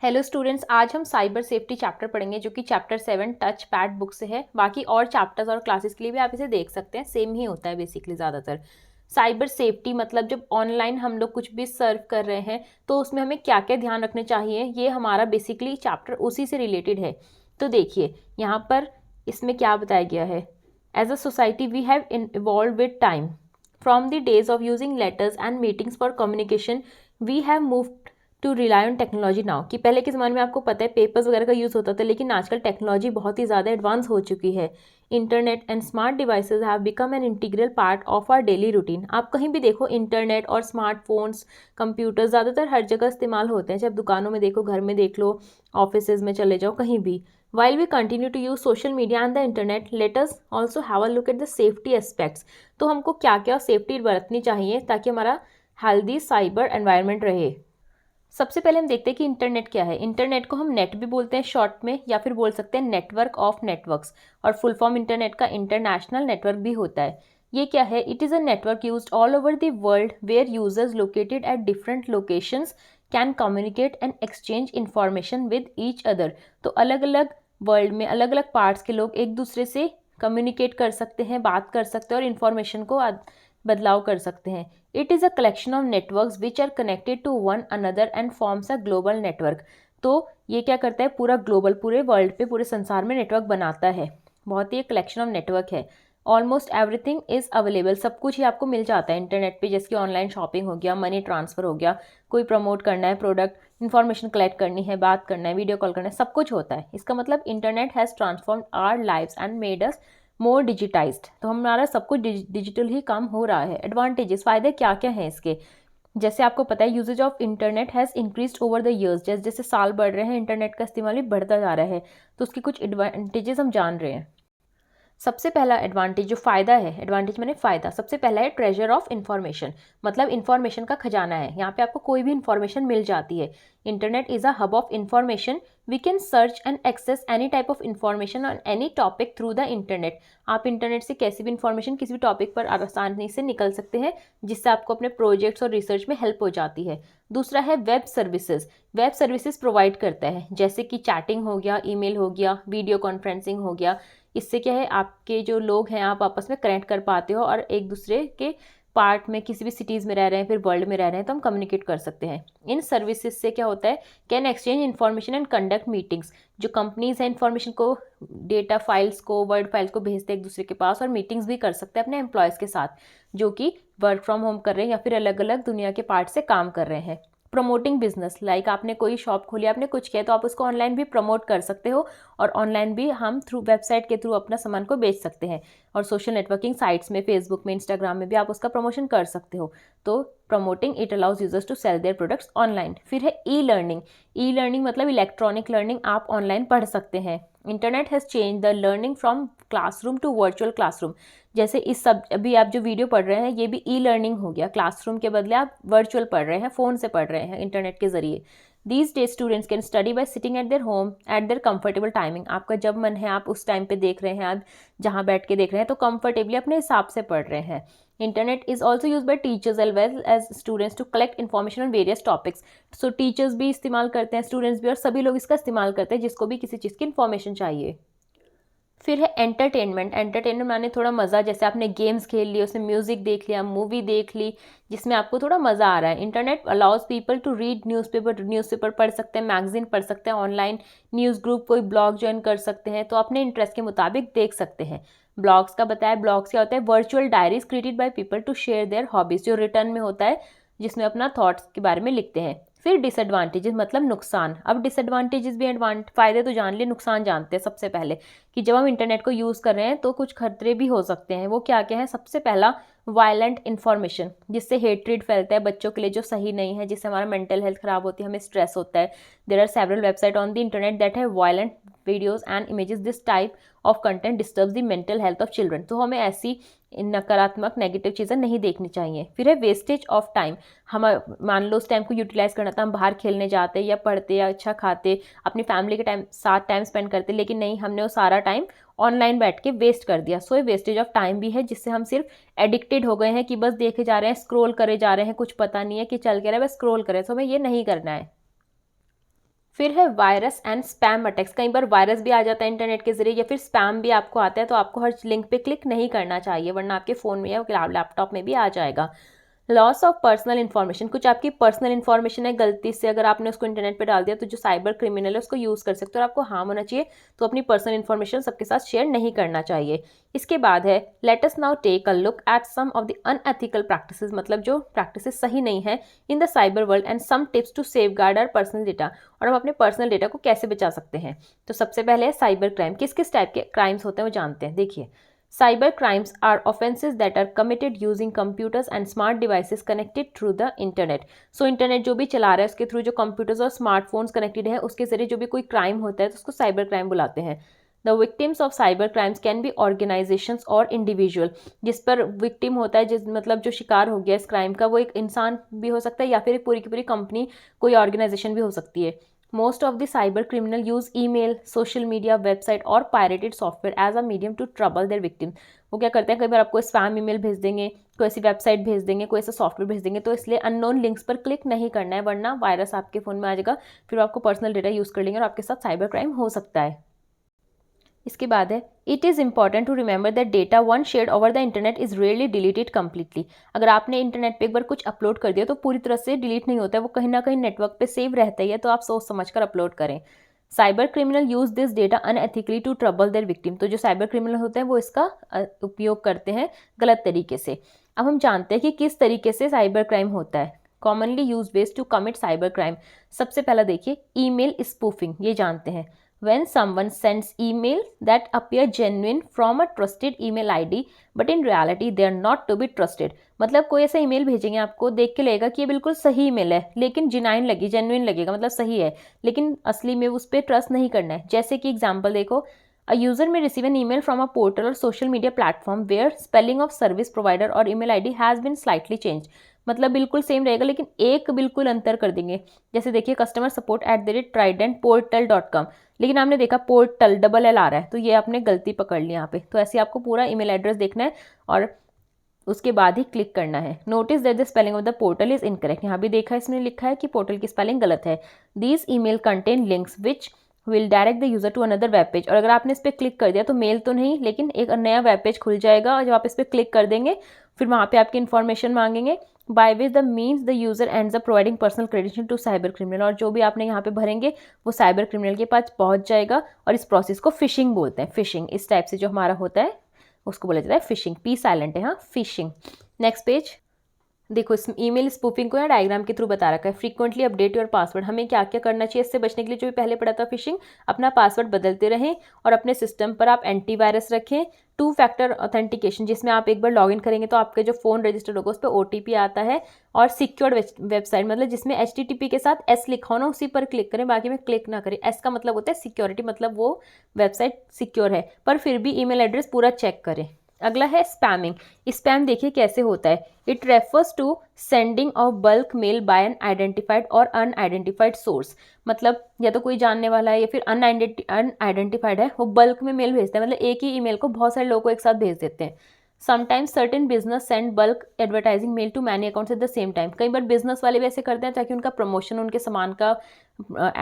Hello students, आज हम cyber safety chapter पढ़ेंगे जो कि चैप्टर 7 टच पैड बुक से है। बाकी और चैप्टर्स और क्लासेस के लिए भी आप इसे देख सकते हैं, सेम ही होता है बेसिकली ज़्यादातर। साइबर सेफ्टी मतलब जब ऑनलाइन हम लोग कुछ भी सर्व कर रहे हैं तो उसमें हमें क्या क्या ध्यान रखने चाहिए, ये हमारा बेसिकली चैप्टर उसी से रिलेटेड है। तो देखिए यहाँ पर इसमें क्या बताया गया है। As a society we have evolve with time from the days of using letters and meetings for communication we have move to rely on technology now. कि पहले के ज़माने में आपको पता है पेपर्स वगैरह का यूज़ होता था, लेकिन आजकल टेक्नोलॉजी बहुत ही ज़्यादा एडवांस हो चुकी है। Internet and smart devices have become an integral part of our daily routine. आप कहीं भी देखो इंटरनेट और स्मार्टफोन्स कंप्यूटर ज़्यादातर हर जगह इस्तेमाल होते हैं, चाहे दुकानों में देखो, घर में देख लो, ऑफिस में चले जाओ, कहीं भी। While we continue to use social media and the internet, let us also have a look at the safety aspects। तो हमको क्या क्या सेफ्टी बरतनी चाहिए ताकि हमारा हेल्दी साइबर एनवायरनमेंट रहे। सबसे पहले हम देखते हैं कि इंटरनेट क्या है। इंटरनेट को हम नेट भी बोलते हैं शॉर्ट में, या फिर बोल सकते हैं नेटवर्क ऑफ नेटवर्क्स, और फुल फॉर्म इंटरनेट का इंटरनेशनल नेटवर्क भी होता है। ये क्या है? It is a network used all over the world where users located at different locations can communicate and exchange information with each other. तो अलग अलग वर्ल्ड में अलग अलग पार्ट्स के लोग एक दूसरे से कम्युनिकेट कर सकते हैं, बात कर सकते हैं और इन्फॉर्मेशन को बदलाव कर सकते हैं। It is a collection of networks which are connected to one another and forms a global network. तो ये क्या करता है? पूरा ग्लोबल, पूरे वर्ल्ड पे, पूरे संसार में नेटवर्क बनाता है। बहुत ही कलेक्शन ऑफ नेटवर्क है। Almost everything is available. सब कुछ ही आपको मिल जाता है इंटरनेट पे, जैसे कि ऑनलाइन शॉपिंग हो गया, मनी ट्रांसफ़र हो गया, कोई प्रमोट करना है प्रोडक्ट, इन्फॉर्मेशन कलेक्ट करनी है, बात करना है, वीडियो कॉल करना है, सब कुछ होता है। इसका मतलब internet has transformed our lives and made us more digitised. तो हमारा सब कुछ डिजिटल ही काम हो रहा है। एडवांटेजेस, फ़ायदे क्या क्या हैं इसके? जैसे आपको पता है usages of internet has increased over the years. जैसे जैसे साल बढ़ रहे हैं इंटरनेट का इस्तेमाल भी बढ़ता जा रहा है, तो उसके कुछ एडवांटेजेस हम जान रहे हैं। सबसे पहला एडवांटेज जो फ़ायदा है, एडवांटेज मैंने फ़ायदा, सबसे पहला है ट्रेजर ऑफ इन्फॉर्मेशन। मतलब इन्फॉर्मेशन का खजाना है, यहाँ पे आपको कोई भी इन्फॉर्मेशन मिल जाती है। Internet is a hub of information. We can search and access any type of information on any topic through the internet. आप इंटरनेट से कैसी भी इन्फॉर्मेशन किसी भी टॉपिक पर आसानी से निकल सकते हैं, जिससे आपको अपने प्रोजेक्ट्स और रिसर्च में हेल्प हो जाती है। दूसरा है web services. Web services provide करता है, जैसे कि चैटिंग हो गया, ईमेल हो गया, वीडियो कॉन्फ्रेंसिंग हो गया। इससे क्या है, आपके जो लोग हैं आप आपस में कनेक्ट कर पाते हो और एक दूसरे के पार्ट में किसी भी सिटीज़ में रह रहे हैं, फिर वर्ल्ड में रह रहे हैं, तो हम कम्युनिकेट कर सकते हैं। इन सर्विसेज से क्या होता है, can exchange information and conduct meetings. जो कंपनीज हैं इन्फॉर्मेशन को, डेटा फाइल्स को, वर्ड फाइल्स को भेजते हैं एक दूसरे के पास, और मीटिंग्स भी कर सकते हैं अपने एम्प्लॉयज़ के साथ जो कि वर्क फ्रॉम होम कर रहे हैं या फिर अलग अलग दुनिया के पार्ट से काम कर रहे हैं। प्रमोटिंग बिजनेस, लाइक आपने कोई शॉप खोली, आपने कुछ किया, तो आप उसको ऑनलाइन भी प्रमोट कर सकते हो, और ऑनलाइन भी हम थ्रू वेबसाइट के थ्रू अपना सामान को बेच सकते हैं। और सोशल नेटवर्किंग साइट्स में, फेसबुक में, इंस्टाग्राम में भी आप उसका प्रमोशन कर सकते हो। तो promoting it allows users to sell their products online. फिर है ई लर्निंग। ई लर्निंग मतलब इलेक्ट्रॉनिक लर्निंग, आप ऑनलाइन पढ़ सकते हैं। Internet has change the learning from classroom to virtual classroom. जैसे इस सब अभी आप जो वीडियो पढ़ रहे हैं ये भी ई लर्निंग हो गया। क्लासरूम के बदले आप वर्चुअल पढ़ रहे हैं, फ़ोन से पढ़ रहे हैं इंटरनेट के ज़रिए। These days students can study bye sitting at their home at there comfortable timing. आपका जब मन है आप उस टाइम पे देख रहे हैं, आप जहाँ बैठ के देख रहे हैं, तो कंफर्टेबली अपने हिसाब से पढ़ रहे हैं। Internet is also use by teachers as well as students to collect information on various topics. So teachers भी इस्तेमाल करते हैं, स्टूडेंट्स भी, और सभी लोग इसका इस्तेमाल करते हैं जिसको भी किसी चीज़ की इन्फॉर्मेशन चाहिए। फिर है एंटरटेनमेंट। एंटरटेनमेंट माने थोड़ा मज़ा, जैसे आपने गेम्स खेल लिए, उसमें म्यूज़िक देख लिया, मूवी देख ली, जिसमें आपको थोड़ा मज़ा आ रहा है। Internet allows people to read newspaper पढ़ सकते हैं, मैगजीन पढ़ सकते हैं, ऑनलाइन न्यूज़ ग्रुप, कोई ब्लॉग ज्वाइन कर सकते हैं, तो अपने इंटरेस्ट के मुताबिक देख सकते हैं। ब्लॉग्स का बताया, ब्लॉग्स क्या होता है? Virtual diaries created by people to share their hobbies, जो रिटर्न में होता है, जिसमें अपना थॉट्स के बारे में लिखते हैं। फिर डिसएडवांटेजेस मतलब नुकसान। अब डिसएडवांटेजेस भी, फ़ायदे तो जान लिए, नुकसान जानते हैं। सबसे पहले कि जब हम इंटरनेट को यूज़ कर रहे हैं तो कुछ खतरे भी हो सकते हैं। वो क्या क्या है? सबसे पहला, वायलेंट इन्फॉर्मेशन, जिससे हेट्रेड फैलता है बच्चों के लिए, जो सही नहीं है, जिससे हमारा मेंटल हेल्थ खराब होती है, हमें स्ट्रेस होता है। There are several website on the internet that have violent videos and images. This type of content disturbs the mental health of children. तो हमें ऐसी नकारात्मक नेगेटिव चीज़ें नहीं देखनी चाहिए। फिर है वेस्टेज ऑफ टाइम। हम मान लो उस टाइम को यूटिलाइज़ करना था, हम बाहर खेलने जाते या पढ़ते या अच्छा खाते, अपनी फैमिली के साथ टाइम स्पेंड करते, लेकिन नहीं, हमने वो सारा टाइम ऑनलाइन बैठ के वेस्ट कर दिया। सो ये वेस्टेज ऑफ टाइम भी है, जिससे हम सिर्फ एडिक्टेड हो गए हैं कि बस देखे जा रहे हैं, स्क्रॉल करे जा रहे हैं, कुछ पता नहीं है कि चल के रहा है, बस स्क्रॉल करें। तो हमें ये नहीं करना है। फिर है वायरस एंड स्पैम अटैक्स। कई बार वायरस भी आ जाता है इंटरनेट के जरिए या फिर स्पैम भी आपको आता है, तो आपको हर लिंक पे क्लिक नहीं करना चाहिए, वरना आपके फ़ोन में या लैपटॉप में भी आ जाएगा। लॉस ऑफ पर्सनल इन्फॉर्मेशन, कुछ आपकी पर्सनल इन्फॉर्मेशन है, गलती से अगर आपने उसको इंटरनेट पे डाल दिया तो जो साइबर क्रिमिनल है उसको यूज़ कर सकते हो और आपको हार्म होना चाहिए, तो अपनी पर्सनल इन्फॉर्मेशन सबके साथ शेयर नहीं करना चाहिए। इसके बाद है let us now take a look at some of the unethical practices, मतलब जो प्रैक्टिसेस सही नहीं है in the cyber world and some tips to safeguard our personal data, और हम अपने पर्सनल डेटा को कैसे बचा सकते हैं। तो सबसे पहले है साइबर क्राइम। किस किस टाइप के क्राइम्स होते हैं वो जानते हैं। देखिए, cyber crimes are offenses that are committed using computers and smart devices connected through the internet। So internet जो भी चला रहा है उसके थ्रू जो कंप्यूटर्स और स्मार्टफोन्स कनेक्टेड है उसके जरिए जो भी कोई क्राइम होता है तो उसको साइबर क्राइम बुलाते हैं। The victims of cyber crimes can be organisations और इंडिविजुअल, जिस पर विक्टिम होता है, जिस मतलब जो शिकार हो गया इस क्राइम का, वो एक इंसान भी हो सकता है या फिर एक पूरी की पूरी कंपनी, कोई ऑर्गेनाइजेशन भी हो सकती है। Most of the cyber criminal use email, social media, website और pirated software as a medium to trouble their victim। वो क्या करते हैं, कई बार आपको स्पैम ईमेल भेज देंगे, कोई ऐसी वेबसाइट भेज देंगे, कोई ऐसा सॉफ्टवेयर भेज देंगे, तो इसलिए अननोन लिंक्स पर क्लिक नहीं करना है, वरना वायरस आपके फ़ोन में आ जाएगा, फिर आपको पर्सनल डेटा यूज़ कर लेंगे और आपके साथ साइबर क्राइम हो सकता है। इसके बाद है it is important to remember that data once shared over the internet is rarely deleted completely. अगर आपने इंटरनेट पे एक बार कुछ अपलोड कर दिया तो पूरी तरह से डिलीट नहीं होता है, वो कहीं ना कहीं नेटवर्क पे सेव रहता ही है, तो आप सोच समझ कर अपलोड करें। Cyber criminal use this data unethically to trouble their victim. तो जो साइबर क्रिमिनल होते हैं वो इसका उपयोग करते हैं गलत तरीके से। अब हम जानते हैं कि किस तरीके से साइबर क्राइम होता है। Commonly use ways to commit cyber crime. सबसे पहला देखिए ईमेल स्पूफिंग, ये जानते हैं। When someone sends email that appear genuine from a trusted email ID but in reality they are not to be trusted। मतलब कोई ऐसा ईमेल भेजेंगे आपको, देख के लगेगा कि ये बिल्कुल सही ईमेल है, लेकिन जेन्युइन लगी, जेन्युइन लगेगा मतलब सही है, लेकिन असली में उस पर ट्रस्ट नहीं करना है। जैसे कि एग्जांपल देखो, a user may receive an email from a portal और social media platform where spelling of service provider और email ID has been slightly change. मतलब बिल्कुल सेम रहेगा लेकिन एक बिल्कुल अंतर कर देंगे। जैसे देखिए कस्टमर सपोर्ट @tridentportal.com, लेकिन आपने देखा पोर्टल डबल एल आ रहा है, तो ये आपने गलती पकड़ ली यहाँ पे। तो ऐसे आपको पूरा ईमेल एड्रेस देखना है और उसके बाद ही क्लिक करना है। Notice that the spelling of the portal is incorrect. यहाँ भी देखा इसमें लिखा है कि पोर्टल की स्पेलिंग गलत है। These email contain links which will direct the user to another web page. और अगर आपने इस पर क्लिक कर दिया तो मेल तो नहीं, लेकिन एक नया वेब पेज खुल जाएगा, और जब आप इस पर क्लिक कर देंगे फिर वहाँ पे आपकी इन्फॉर्मेशन मांगेंगे, by which the means the user ends up providing personal credential to cyber criminal. और जो भी आपने यहाँ पे भरेंगे वो साइबर क्रिमिनल के पास पहुँच जाएगा, और इस प्रोसेस को फिशिंग बोलते हैं। फिशिंग इस टाइप से जो हमारा होता है उसको बोला जाता है फिशिंग। पी साइलेंट है, हाँ, फिशिंग। नेक्स्ट पेज देखो, इस ईमेल स्पूफिंग को या डायग्राम के थ्रू बता रखा है। Frequently update your password. हमें क्या क्या करना चाहिए इससे बचने के लिए, जो भी पहले पढ़ा था फिशिंग, अपना पासवर्ड बदलते रहें और अपने सिस्टम पर आप एंटीवायरस रखें। 2 फैक्टर ऑथेंटिकेशन, जिसमें आप एक बार लॉगिन करेंगे तो आपके जो फ़ोन रजिस्टर्ड होगा उस पर OTP आता है। और सिक्योर्ड वेबसाइट, मतलब जिसमें HTTP के साथ S लिखा हो ना उसी पर क्लिक करें, बाकी में क्लिक ना करें। S का मतलब होता है सिक्योरिटी, मतलब वो वेबसाइट सिक्योर है, पर फिर भी ईमेल एड्रेस पूरा चेक करें। अगला है स्पैमिंग। स्पैम देखिए कैसे होता है। It refers to sending of bulk mail by an identified और अनआइडेंटिफाइड सोर्स। मतलब या तो कोई जानने वाला है या फिर अनआइडेंटिफाइड है, वो बल्क में मेल भेजता है, मतलब एक ही ईमेल को बहुत सारे लोगों को एक साथ भेज देते हैं। Sometimes certain business send bulk advertising mail to many accounts at the same time. कई बार बिजनेस वाले भी ऐसे करते हैं ताकि उनका प्रमोशन, उनके सामान का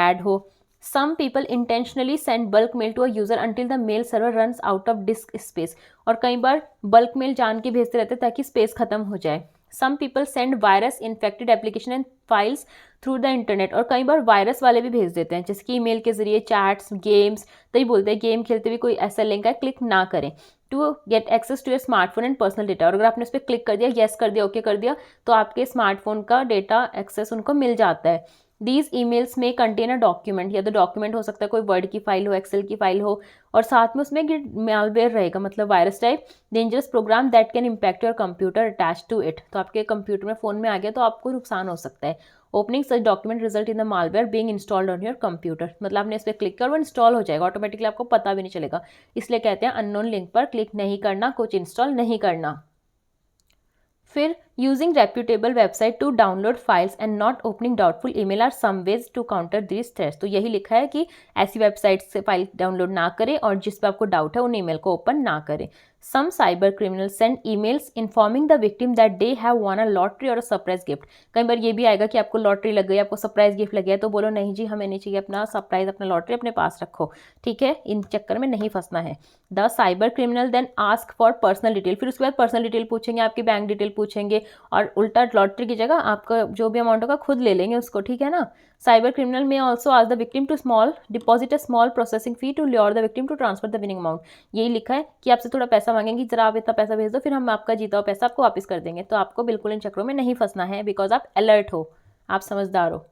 ऐड हो। Some people intentionally send bulk mail to a user until the mail server runs out of disk space। और कई बार बल्क मेल जान के भेजते रहते हैं ताकि स्पेस खत्म हो जाए। Some people send virus infected application and files through the internet। और कई बार वायरस वाले भी भेज देते हैं, जैसे कि ईमेल के जरिए चैट्स, गेम्स। तभी बोलते हैं गेम खेलते हुए कोई ऐसा लिंक है क्लिक ना करें to get access to your smartphone and personal data. और अगर आपने उस पर क्लिक कर दिया, येस कर दिया, ओके कर दिया, तो आपके स्मार्टफोन का डेटा एक्सेस उनको मिल जाता है। दीज ईमेल्स में कंटेन अ डॉक्यूमेंट, या तो डॉक्यूमेंट हो सकता है, कोई वर्ड की फाइल हो, एक्सेल की फाइल हो, और साथ में उसमें मैलवेयर रहेगा, मतलब virus type dangerous program that can impact your computer attach to it. तो आपके कंप्यूटर में फ़ोन में आ गया तो आपको नुकसान हो सकता है। Opening such document result in the malware being installed on your computer. मतलब आपने इस पर क्लिक कर वो इंस्टॉल हो जाएगा ऑटोमेटिकली, आपको पता भी नहीं चलेगा। इसलिए कहते हैं अननोन लिंक पर क्लिक नहीं करना, कुछ इंस्टॉल नहीं करना। फिर using reputable website to download files and not opening doubtful email are some ways to counter this threats. तो यही लिखा है कि ऐसी वेबसाइट से फाइल डाउनलोड ना करें और जिस पर आपको डाउट है उन ईमेल को ओपन ना करें। Some cyber criminals send emails informing the victim that they have won a lottery or a surprise gift। कई बार ये भी आएगा कि आपको लॉटरी लग गई, आपको सरप्राइज गिफ्ट लग गया, तो बोलो नहीं जी हमें नहीं चाहिए, अपना सरप्राइज अपना लॉटरी अपने पास रखो, ठीक है, इन चक्कर में नहीं फंसना है। The cyber criminal then ask for personal detail, फिर उसके बाद पर्सनल डिटेल पूछेंगे, आपकी बैंक डिटेल पूछेंगे और उल्टा लॉटरी की जगह आपका जो भी अमाउंट होगा खुद ले लेंगे उसको, ठीक है ना। Cyber criminal may also ask the victim to small deposit a small processing fee to lure the victim to transfer the winning amount. यही लिखा है कि आपसे थोड़ा पैसा मांगेंगे, जरा आप इतना पैसा भेज दो, फिर हम आपका जीता हुआ पैसा आपको वापस कर देंगे। तो आपको बिल्कुल इन चक्रों में नहीं फंसना है, बिकॉज आप अलर्ट हो, आप समझदार हो,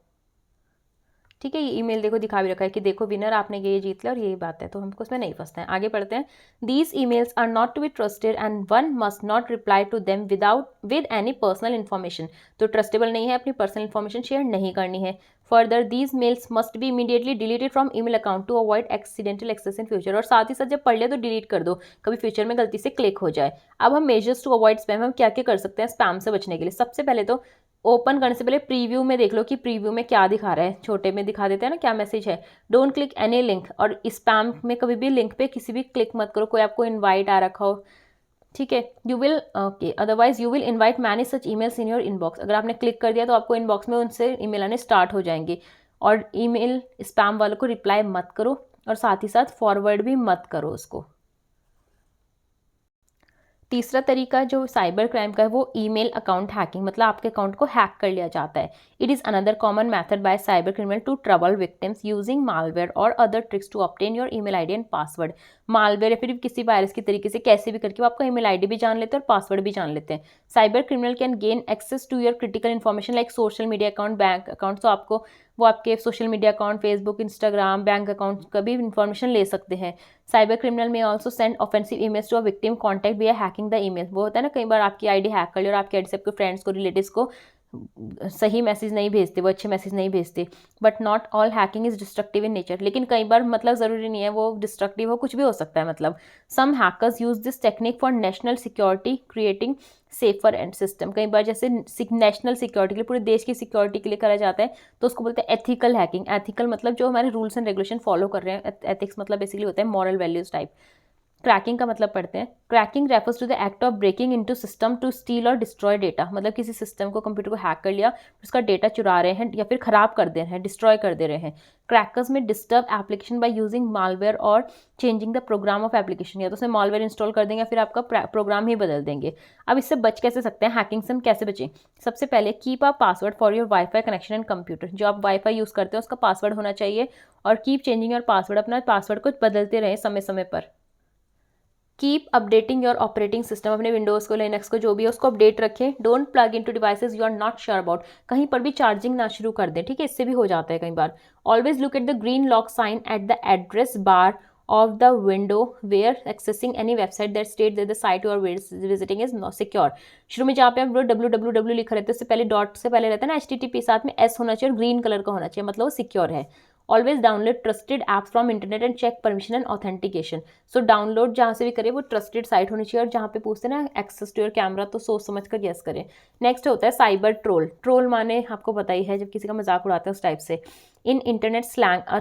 ठीक है। ये ईमेल देखो दिखा भी रखा है कि देखो विनर आपने ये जीत लिया और यही बात है, तो हमको उसमें नहीं फंसना है। आगे पढ़ते हैं। These emails are not to be trusted and one must not reply to them with any personal information. तो ट्रस्टेबल नहीं है, अपनी पर्सनल इन्फॉर्मेशन शेयर नहीं करनी है। Further these mails must be immediately deleted from email account to avoid accidental access in future. और साथ ही साथ जब पढ़ लिया तो डिलीट कर दो, कभी फ्यूचर में गलती से क्लिक हो जाए। अब हम मेजर्स टू अवॉइड स्पैम, हम क्या क्या कर सकते हैं स्पैम से बचने के लिए। सबसे पहले तो ओपन करने से पहले प्रीव्यू में देख लो कि प्रीव्यू में क्या दिखा रहा है, छोटे में दिखा देते हैं ना क्या मैसेज है। डोंट क्लिक एनी लिंक, और स्पैम में कभी भी लिंक पे किसी भी क्लिक मत करो, कोई आपको इनवाइट आ रखा हो, ठीक है। You will okay otherwise you will invite many such emails in your inbox. अगर आपने क्लिक कर दिया तो आपको इनबॉक्स में उनसे ईमेल आने स्टार्ट हो जाएंगे। और ईमेल स्पैम वालों को रिप्लाई मत करो और साथ ही साथ फॉरवर्ड भी मत करो उसको। तीसरा तरीका जो साइबर क्राइम का है वो ईमेल अकाउंट हैकिंग, मतलब आपके अकाउंट को हैक कर लिया जाता है। It is another common method by cyber criminal to trouble victims using malware और other tricks to obtain your email ID and password. Malware या फिर किसी वायरस की तरीके से कैसे भी करके वो आपका ईमेल आईडी भी जान लेते हैं और पासवर्ड भी जान लेते हैं। Cyber criminal can gain access to your critical information like social media account, bank account. तो आपको वो आपके social media account, Facebook, Instagram, bank account का भी इन्फॉर्मेशन ले सकते हैं। Cyber criminal may also send offensive emails to a victim contact we are hacking the email. वो होता है ना कई बार आपकी आईडी हैक कर ली और आपकी आईडी से आपके फ्रेंड्स को, रिलेटिव्स को सही मैसेज नहीं भेजते, वो अच्छे मैसेज नहीं भेजते। But not all hacking is destructive in nature, लेकिन कई बार मतलब ज़रूरी नहीं है वो डिस्ट्रक्टिव हो, कुछ भी हो सकता है। मतलब some hackers use this technique for national security creating safer and system. कई बार जैसे नेशनल सिक्योरिटी के लिए, पूरे देश की सिक्योरिटी के लिए करा जाता है, तो उसको बोलते हैं एथिकल हैकिंग। एथिकल मतलब जो हमारे रूल्स एंड रेगुलेशन फॉलो कर रहे हैं, एथिक्स मतलब बेसिकली होता है मॉरल वैल्यूज टाइप। क्रैकिंग का मतलब पढ़ते हैं। Cracking refers to the act of breaking into system to steal और डिस्ट्रॉय डेटा। मतलब किसी सिस्टम को, कंप्यूटर को हैक कर लिया, उसका डेटा चुरा रहे हैं या फिर खराब कर दे रहे हैं, डिस्ट्रॉय कर दे रहे हैं। Crackers may disturb application by using malware और changing the program of application. या तो उसमें मालवेयर इंस्टॉल कर देंगे या फिर आपका प्रोग्राम ही बदल देंगे। अब इससे बच कैसे सकते हैं, हैकिंग से हम कैसे बचें। सबसे पहले keep a password for your wifi connection and computer. जो आप वाईफाई यूज़ करते हैं उसका पासवर्ड होना चाहिए। और कीप चेंजिंग योर पासवर्ड, अपना पासवर्ड को बदलते रहें समय समय पर। Keep updating your operating system, अपने विंडोज़ को, लिनक्स को, जो भी है उसको अपडेट रखें। Don't plug in to devices you are not sure about. कहीं पर भी चार्जिंग ना शुरू कर दें, ठीक है, इससे भी हो जाता है कई बार। Always look at the green lock sign at the address bar of the window where accessing any website that states that the site you are visiting is not secure। शुरू में जहाँ पे हम www लिख रहे थे उससे पहले डॉट से पहले रहता है ना http, साथ में s होना चाहिए और ग्रीन कलर का होना चाहिए, मतलब वो सिक्योर है। Always download trusted apps from internet and check permission and authentication. So download जहाँ से भी करें वो ट्रस्टेड साइट होनी चाहिए, और जहाँ पे पूछते हैं ना एक्सेस टू योर कैमरा तो सोच समझ कर यस करें। नेक्स्ट होता है साइबर ट्रोल। ट्रोल माने आपको पता ही है, जब किसी का मजाक उड़ाते हैं उस टाइप से। In internet slang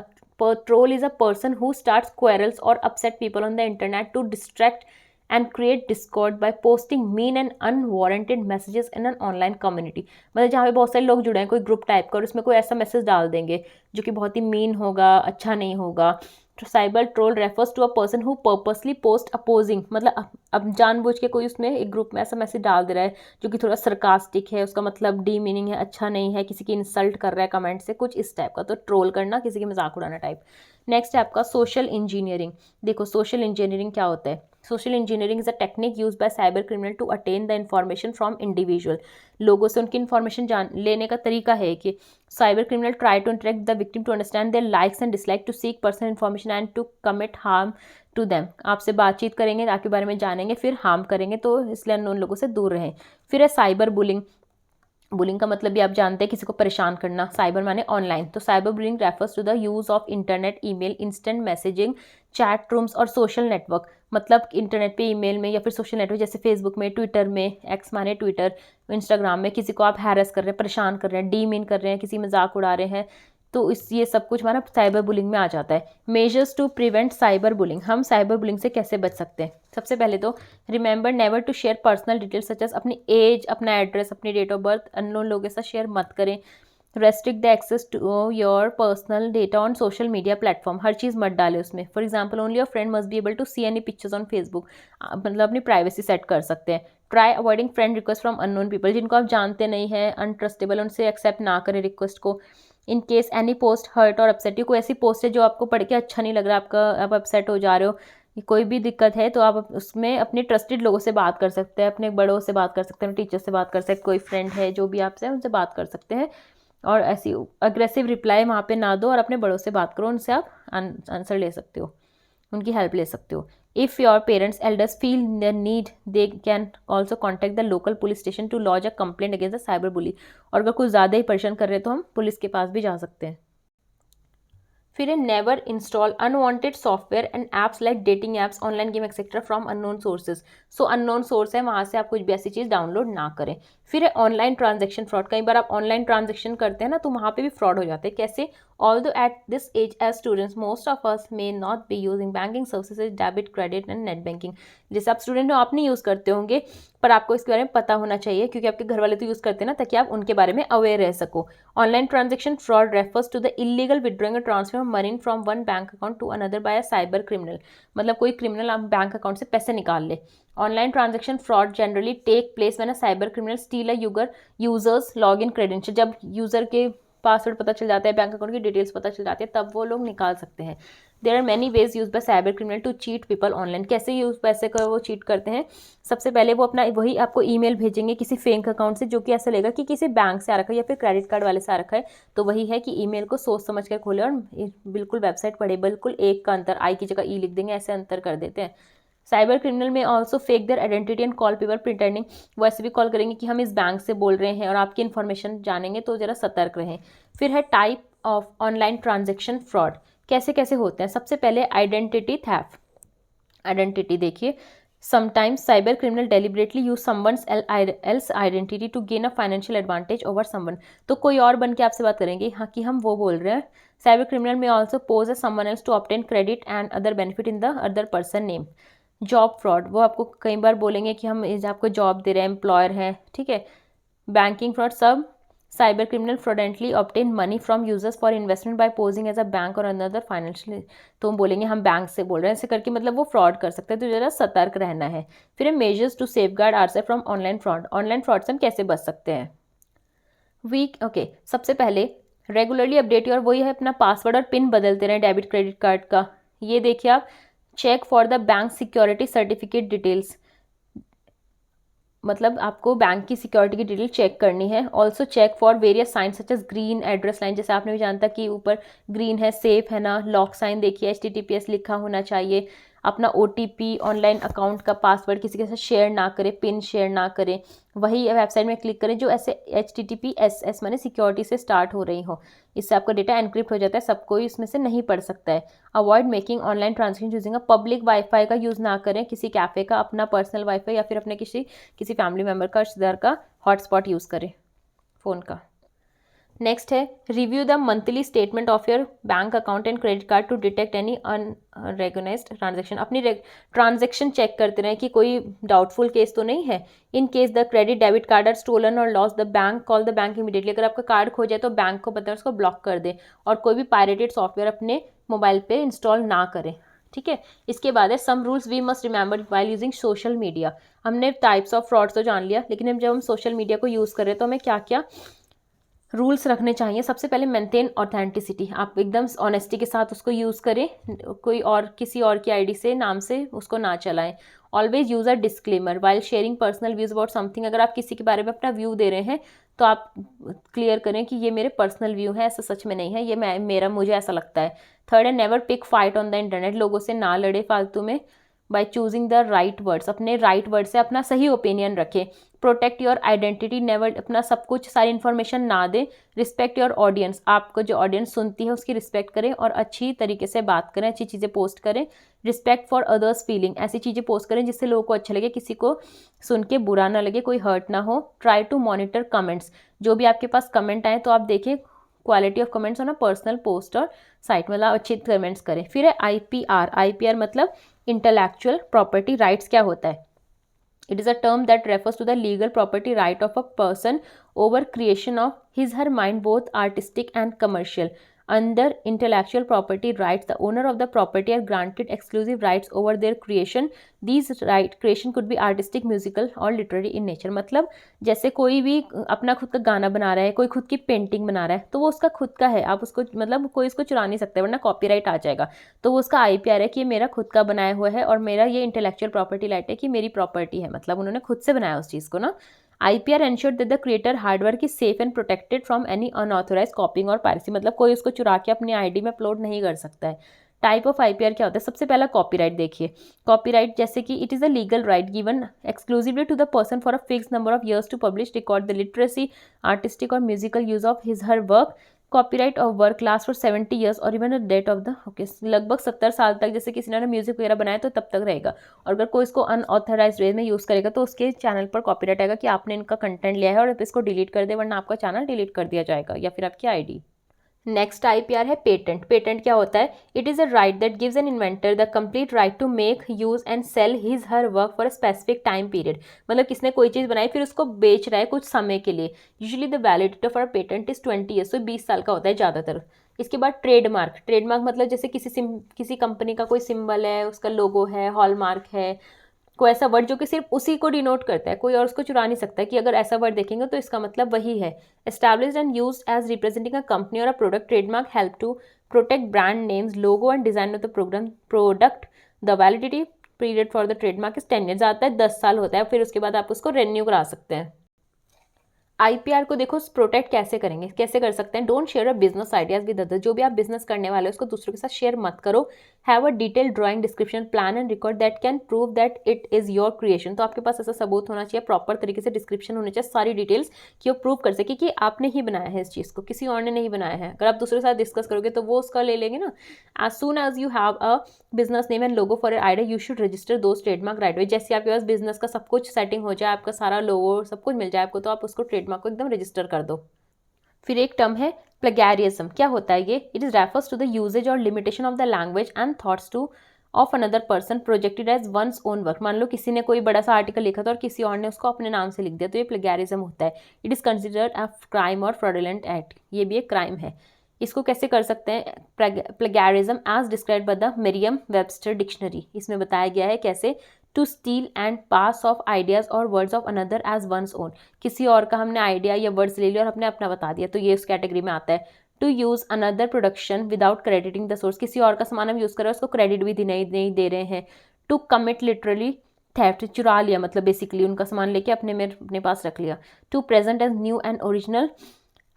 troll is a person who starts quarrels or upset people on the internet to distract and create discord by posting mean and unwarranted messages in an online community। मतलब जहाँ पे बहुत सारे लोग जुड़े हैं, कोई group type का, और उसमें कोई ऐसा मैसेज डाल देंगे जो कि बहुत ही मीन होगा, अच्छा नहीं होगा। Cyber troll refers to a person who purposely post opposing, मतलब अब जानबूझ के कोई उसमें एक ग्रुप में ऐसा मैसेज डाल दे रहा है जो कि थोड़ा सरकास्टिक है, उसका मतलब डी मीनिंग है, अच्छा नहीं है, किसी की इंसल्ट कर रहा है कमेंट से, कुछ इस टाइप का। तो ट्रोल करना, किसी की मजाक उड़ाना टाइप। नेक्स्ट है आपका सोशल इंजीनियरिंग। देखो सोशल इंजीनियरिंग क्या होता है। Social engineering is a technique use by cyber criminal to attain the information from individual. लोगों से उनकी इन्फॉर्मेशन लेने का तरीका है कि cyber criminal try to interact the victim to understand their likes and dislike to seek personal information and to commit harm to them. आपसे बातचीत करेंगे, आपके बारे में जानेंगे, फिर हार्म करेंगे, तो इसलिए अननोन लोगों से दूर रहें। फिर है साइबर बुलिंग। बुलिंग का मतलब भी आप जानते हैं, किसी को परेशान करना। साइबर माने ऑनलाइन, तो cyber bullying refers to the use of internet, email, instant messaging, chat rooms और सोशल नेटवर्क। मतलब इंटरनेट पे, ईमेल में या फिर सोशल नेटवर्क जैसे फेसबुक में, ट्विटर में, एक्स माने ट्विटर, इंस्टाग्राम में किसी को आप हैरेस कर रहे हैं, परेशान कर रहे हैं, डीमीन कर रहे हैं, किसी मजाक उड़ा रहे हैं, तो इस ये सब कुछ हमारा साइबर बुलिंग में आ जाता है। Measures to prevent cyber bullying, हम साइबर बुलिंग से कैसे बच सकते हैं? सबसे पहले तो remember never to share personal details such as अपनी एज, अपना एड्रेस, अपनी डेट ऑफ बर्थ अननोन लोगों के साथ शेयर मत करें। Restrict the access to your personal data on social media platform, हर चीज़ मत डालें उसमें। For example only your friend must be able to see any pictures on Facebook, मतलब अपनी प्राइवेसी सेट कर सकते हैं। Try avoiding friend request from unknown people, जिनको आप जानते नहीं हैं, अनट्रस्टेबल, उनसे एक्सेप्ट ना करें रिक्वेस्ट को। In case any post hurt और अपसेट यू, कोई ऐसी पोस्ट है जो आपको पढ़ के अच्छा नहीं लग रहा, आप अपसेट हो जा रहे हो, कोई भी दिक्कत है, तो आप उसमें अपने ट्रस्टेड लोगों से बात कर सकते हैं, अपने बड़ों से बात कर सकते हैं, टीचर से बात कर सकते हैं, कोई फ्रेंड है जो भी आपसे उनसे बात कर सकते हैं। और ऐसी अग्रेसिव रिप्लाई वहाँ पे ना दो और अपने बड़ों से बात करो, उनसे आप आंसर ले सकते हो, उनकी हेल्प ले सकते हो। If your parents elders feel the need they can also contact the local police station to lodge a complaint against the cyber bully, और अगर कुछ ज़्यादा ही परेशान कर रहे हैं तो हम पुलिस के पास भी जा सकते हैं। फिर है never install unwanted software and apps like dating apps, online game etcetera from unknown sources. So unknown source है, वहाँ से आप कुछ भी ऐसी चीज़ डाउनलोड ना करें। फिर है ऑनलाइन ट्रांजेक्शन फ्रॉड, कई बार आप ऑनलाइन ट्रांजेक्शन करते हैं ना, तो वहाँ पे भी फ्रॉड हो जाते हैं। कैसे? Although at this age as students most of us may not be using banking services, debit, credit and net banking. जैसे आप स्टूडेंट हो, आप नहीं यूज़ करते होंगे, पर आपको इसके बारे में पता होना चाहिए, क्योंकि आपके घर वाले तो यूज़ करते हैं ना, ताकि आप उनके बारे में अवेयर रह सको। Online transaction fraud refers to the illegal withdrawing और transfer money from one bank account to another by a cyber criminal, मतलब कोई क्रिमिनल आप बैंक अकाउंट से पैसे निकाल ले। Online transaction fraud generally take place when a cyber criminal steal a user's log in credential, जब user के password पता चल जाता है, बैंक अकाउंट की डिटेल्स पता चल जाती है, तब वो लोग निकाल सकते हैं। There are many ways use by cyber criminal to cheat people online, कैसे यूज पैसे का वो चीट करते हैं? सबसे पहले वो अपना वही आपको ईमेल भेजेंगे किसी फेक अकाउंट से, जो कि ऐसा लगेगा कि किसी बैंक से आ रखा है या फिर क्रेडिट कार्ड वाले से आ रखा है। तो वही है कि ईमेल को सोच समझ कर खोले और बिल्कुल वेबसाइट पढ़े, बिल्कुल एक का अंतर, आई की जगह ई लिख देंगे, ऐसे अंतर कर देते हैं। Cyber criminal may also fake their identity and call people pretending, वो ऐसे भी कॉल करेंगे कि हम इस बैंक से बोल रहे हैं और आपकी इन्फॉर्मेशन जानेंगे, तो ज़रा सतर्क रहें। फिर है type of online transaction fraud, कैसे कैसे होते हैं? सबसे पहले आइडेंटिटी थेफ्ट। आइडेंटिटी देखिए, sometimes cyber criminal deliberately use someone's else identity to gain a financial advantage over someone, तो कोई और बन के आपसे बात करेंगे, हाँ कि हम वो बोल रहे हैं। Cyber criminal may also pose as someone else to obtain credit and other benefit in the other person name. Job fraud, वो आपको कई बार बोलेंगे कि हम आपको जॉब दे रहे हैं, एम्प्लॉयर हैं, ठीक है। बैंकिंग फ्रॉड, सब cyber criminal fraudulently obtain money from users for investment by posing as a bank और अनदर फाइनेंशियल, तो हम बोलेंगे हम बैंक से बोल रहे हैं, ऐसे करके मतलब वो फ्रॉड कर सकते हैं, तो ज़रा सतर्क रहना है। फिर measures to safeguard ourselves from online fraud, online fraud से हम कैसे बच सकते हैं? सबसे पहले रेगुलरली अपडेट योर, वही है अपना पासवर्ड और पिन बदलते रहें डेबिट क्रेडिट कार्ड का। ये देखिए आप, check for the bank security certificate details, मतलब आपको बैंक की सिक्योरिटी की डिटेल चेक करनी है। Also check for various sign such as green address line, जैसे आपने भी जानता कि ऊपर ग्रीन है, सेफ है ना, लॉक साइन देखिए, HTTPS लिखा होना चाहिए। अपना OTP, ऑनलाइन अकाउंट का पासवर्ड किसी के साथ शेयर ना करें, पिन शेयर ना करें, वही वेबसाइट में क्लिक करें जो ऐसे HTTPS माने सिक्योरिटी से स्टार्ट हो रही हो, इससे आपका डेटा एनक्रिप्ट हो जाता है, सब कोई इसमें से नहीं पढ़ सकता है। Avoid making online transaction using a public wifi का यूज़ ना करें, किसी कैफ़े का, अपना पर्सनल वाईफाई या फिर अपने किसी फैमिली मेम्बर का, रिश्तेदार का हॉटस्पॉट यूज़ करें फ़ोन का। नेक्स्ट है review the monthly statement of your bank account and credit card to detect any unrecognized transaction, अपनी ट्रांजेक्शन चेक करते रहें कि कोई डाउटफुल केस तो नहीं है। In case the credit debit card are stolen और lost the bank, call the bank immediately, अगर आपका कार्ड खो जाए तो बैंक को बताएं, उसको ब्लॉक कर दें, और कोई भी पायरेटेड सॉफ्टवेयर अपने मोबाइल पे इंस्टॉल ना करें, ठीक है। इसके बाद है some rules we must remember while using social media, हमने टाइप्स ऑफ फ्रॉड्स तो जान लिया, लेकिन जब हम सोशल मीडिया को यूज़ करें तो हमें क्या क्या रूल्स रखने चाहिए? सबसे पहले मेंटेन ऑथेंटिसिटी, आप एकदम ऑनेस्टी के साथ उसको यूज़ करें, कोई और किसी और की आईडी से नाम से उसको ना चलाएं। Always use a disclaimer while sharing personal views about something, अगर आप किसी के बारे में अपना व्यू दे रहे हैं तो आप क्लियर करें कि ये मेरे पर्सनल व्यू है, ऐसा सच में नहीं है, ये मेरा मुझे ऐसा लगता है। थर्ड है never pick fight on the internet, लोगों से ना लड़े फालतू में। By choosing the right words, अपने राइट वर्ड से अपना सही ओपिनियन रखें। प्रोटेक्ट योर आइडेंटिटी, नेवर अपना सब कुछ सारी इन्फॉर्मेशन ना दें। रिस्पेक्ट योर ऑडियंस, आपको जो ऑडियंस सुनती है उसकी रिस्पेक्ट करें और अच्छी तरीके से बात करें, अच्छी चीज़ें पोस्ट करें। रिस्पेक्ट फॉर अदर्स फीलिंग, ऐसी चीज़ें पोस्ट करें जिससे लोगों को अच्छा लगे, किसी को सुन के बुरा ना लगे, कोई हर्ट ना हो। ट्राई टू मॉनिटर कमेंट्स, जो भी आपके पास कमेंट आए तो आप देखें quality of comments on a personal post और साइट, मतलब अच्छे कमेंट्स करें। फिर है IPR, IPR मतलब इंटेलेक्चुअल प्रॉपर्टी राइट्स। क्या होता है? It is a term that refers to the legal property right of a person over creation of his her mind, both artistic and commercial. Under intellectual property rights, the owner of the property are granted exclusive rights over their creation. These creation could be artistic, musical or literary in nature. मतलब जैसे कोई भी अपना खुद का गाना बना रहा है, कोई खुद की पेंटिंग बना रहा है, तो वो उसका खुद का है, आप उसको मतलब कोई इसको चुरा नहीं सकते वरना कॉपीराइट आ जाएगा। तो वो उसका IPR है कि ये मेरा खुद का बनाया हुआ है और मेरा ये इंटेलेक्चुअल प्रॉपर्टी राइट है कि मेरी प्रॉपर्टी है, मतलब उन्होंने खुद से बनाया उस चीज़ को ना। IPR ensure that the creator hard work is safe and protected from any unauthorized copying और piracy, मतलब कोई उसको चुरा के अपनी ID में अपलोड नहीं कर सकता है। टाइप ऑफ IPR क्या होता है? सबसे पहला कॉपीराइट देखिए। कॉपीराइट जैसे कि it is a legal right given exclusively to the person for a fix number of years to publish, record the literacy, artistic और musical use of his her work. Copyright of work last for 70 years और even the date of the लगभग 70 साल तक, जैसे किसी ने music वगैरह बनाया तो तब तक रहेगा। और अगर कोई इसको अनऑथराइज वे में यूज़ करेगा तो उसके चैनल पर कॉपीराइट आएगा कि आपने इनका कंटेंट लिया है और इसको डिलीट कर दे, वरना आपका चैनल डिलीट कर दिया जाएगा या फिर आपकी ID। नेक्स्ट IPR है पेटेंट। पेटेंट क्या होता है? It is a right that gives an inventor the complete right to make, use and sell his her work for a specific time period, मतलब किसने कोई चीज़ बनाई फिर उसको बेच रहा है कुछ समय के लिए। Usually the validity for a patent is 20 years, तो 20 साल का होता है ज़्यादातर। इसके बाद ट्रेडमार्क। ट्रेडमार्क मतलब जैसे किसी कंपनी का कोई सिंबल है, उसका लोगो है, हॉलमार्क है, कोई ऐसा वर्ड जो कि सिर्फ उसी को डिनोट करता है, कोई और उसको चुरा नहीं सकता कि अगर ऐसा वर्ड देखेंगे तो इसका मतलब वही है। Established and used as representing a company और a product, trademark help to protect brand names, logo and design of the product. The validity period for the trademark is 10 years, आता है 10 साल होता है, फिर उसके बाद आप उसको रेन्यू करा सकते हैं। IPR को देखो प्रोटेक्ट कैसे करेंगे, कैसे कर सकते हैं? Don't share a business ideas with other, जो भी आप बिजनेस करने वाले हो उसको दूसरों के साथ शेयर मत करो। Have a detail drawing, description, plan and record that can prove that it is your creation, तो आपके पास ऐसा सबूत होना चाहिए, प्रॉपर तरीके से डिस्क्रिप्शन होनी चाहिए, सारी डिटेल्स कि वो प्रूव कर सके कि आपने ही बनाया है इस चीज़ को, किसी और ने नहीं बनाया है। अगर आप दूसरे के साथ डिस्कस करोगे तो वो उसका ले लेंगे ना। As soon as you have a business name and logo for your idea, you should register those trademark right away. जैसे आपके पास बिजनेस का सब कुछ सेटिंग हो जाए, आपका सारा लोगो सब कुछ मिल जाए आपको, तो आप उसको ट्रेडमार्क को एकदम रजिस्टर कर दो। फिर एक टर्म है प्लेगैरिज्म। क्या होता है ये? It is refers to the usages और limitation of the language and thoughts to of another person projected as one's own work. मान लो किसी ने कोई बड़ा सा आर्टिकल लिखा था और किसी और ने उसको अपने नाम से लिख दिया, तो ये प्लेगैरिज्म होता है। It is considered a crime और फ्रॉडुलेंट एक्ट, ये भी एक क्राइम है। इसको कैसे कर सकते हैं? Plagiarism as describe by the Merriam Webster dictionary, इसमें बताया गया है कैसे। To steal and pass off ideas और words of another as one's own, किसी और का हमने आइडिया या वर्ड्स ले लिया और हमने अपना बता दिया, तो ये उस कैटेगरी में आता है। To use another production without crediting the source, किसी और का सामान हम यूज कर रहे हैं उसको क्रेडिट भी नहीं दे रहे हैं। टू कमिट लिटरली थेफ्ट, चुरा लिया, मतलब बेसिकली उनका सामान लेके अपने पास रख लिया। To present as new and original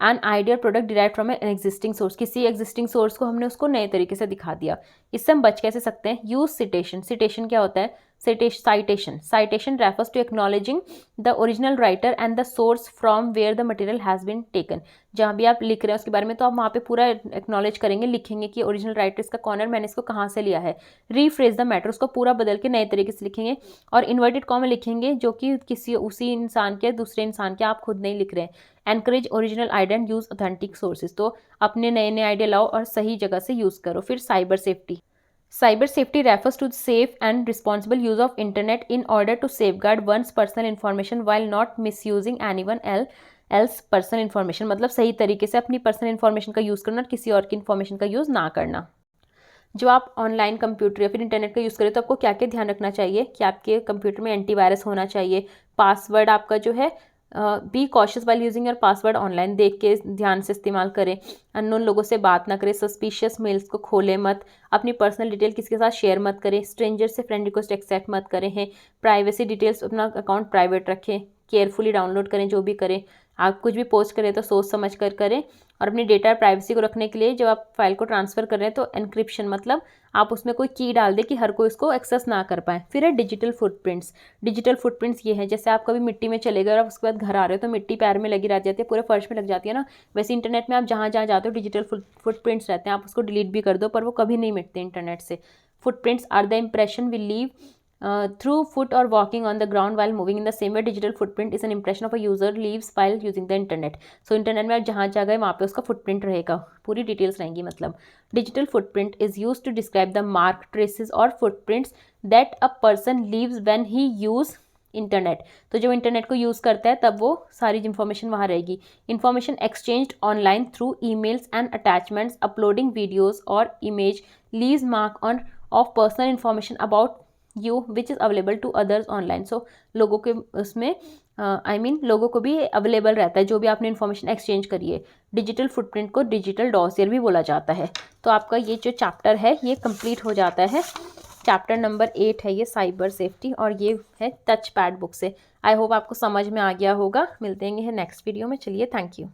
an ideal product derive from an existing source, किसी एग्जिस्टिंग सोर्स को हमने उसको नए तरीके से दिखा दिया। इससे हम बच कैसे सकते हैं? Use citation. सिटेशन क्या होता है? Citation refers to acknowledging the original writer and the source from where the material has been taken। जहाँ भी आप लिख रहे हैं उसके बारे में तो आप वहाँ पे पूरा एक्नॉलेज करेंगे, लिखेंगे कि ओरिजिनल राइटर इसका कौन है, मैंने इसको कहाँ से लिया है। रीफ्रेज द मैटर, उसको पूरा बदल के नए तरीके से लिखेंगे। और इन्वर्टेड कॉमा लिखेंगे जो कि किसी उसी इंसान के दूसरे इंसान के, आप खुद नहीं लिख रहे हैं। Encourage original idea and use authentic sources, तो अपने नए आइडिया लाओ और सही जगह से यूज़ करो। फिर cyber safety. Cyber safety refers to safe and responsible use of internet in order to safeguard one's personal information while not misusing anyone else personal information, मतलब सही तरीके से अपनी पर्सनल इन्फॉर्मेशन का यूज़ करना और किसी और की इन्फॉर्मेशन का यूज़ ना करना। जो आप ऑनलाइन कंप्यूटर या फिर इंटरनेट का यूज़ करें तो आपको क्या क्या ध्यान रखना चाहिए कि आपके कंप्यूटर में एंटीवायरस होना चाहिए, पासवर्ड आपका जो है be cautious while using your password online, देख के ध्यान से इस्तेमाल करें। अननोन लोगों से बात ना करें, सस्पिशियस मेल्स को खोलें मत, अपनी पर्सनल डिटेल किसी के साथ शेयर मत करें, स्ट्रेंजर से फ्रेंड रिक्वेस्ट एक्सेप्ट मत करें हैं, प्राइवेसी डिटेल्स अपना अकाउंट प्राइवेट रखें, केयरफुली डाउनलोड करें जो भी करें, आप कुछ भी पोस्ट करें तो सोच समझ कर करें। और अपनी डेटा प्राइवेसी को रखने के लिए जब आप फाइल को ट्रांसफ़र कर रहे हैं तो एनक्रिप्शन, मतलब आप उसमें कोई की डाल दें कि हर कोई इसको एक्सेस ना कर पाए। फिर है डिजिटल फुटप्रिंट्स। डिजिटल फुटप्रिंट्स ये हैं, जैसे आप कभी मिट्टी में चले गए और आप उसके बाद घर आ रहे हो तो मिट्टी पैर में लगी रह जाती है, पूरे फर्श में लग जाती है ना, वैसे इंटरनेट में आप जहाँ जहाँ जाते हो डिजिटल फुटप्रिंट्स रहते हैं। आप उसको डिलीट भी कर दो पर वो कभी नहीं मिटते इंटरनेट से। Footprints are the impression we leave through foot or walking on the ground while moving. In the same way, digital footprint is an impression of a user leaves while using the internet. So internet में आप जहाँ जा गए वहाँ पे उसका footprint रहेगा, पूरी डिटेल्स रहेंगी। मतलब digital footprint is use to describe the mark, traces और footprints that a person leaves when he use internet. तो जब इंटरनेट को यूज़ करता है तब वो सारी इन्फॉर्मेशन वहाँ रहेगी। Information exchanged online through emails and attachments, uploading videos और image leaves mark on of personal information about you which is available to others online. So लोगों के उसमें लोगों को भी अवेलेबल रहता है जो भी आपने इन्फॉर्मेशन एक्सचेंज करी है। डिजिटल फुटप्रिंट को डिजिटल डॉसियर भी बोला जाता है। तो आपका ये जो चैप्टर है ये कंप्लीट हो जाता है। चैप्टर नंबर 8 है ये साइबर सेफ्टी, और ये है टच पैड बुक से। आई होप आपको समझ में आ गया होगा। मिलते हैं नेक्स्ट वीडियो में। चलिए, थैंक यू।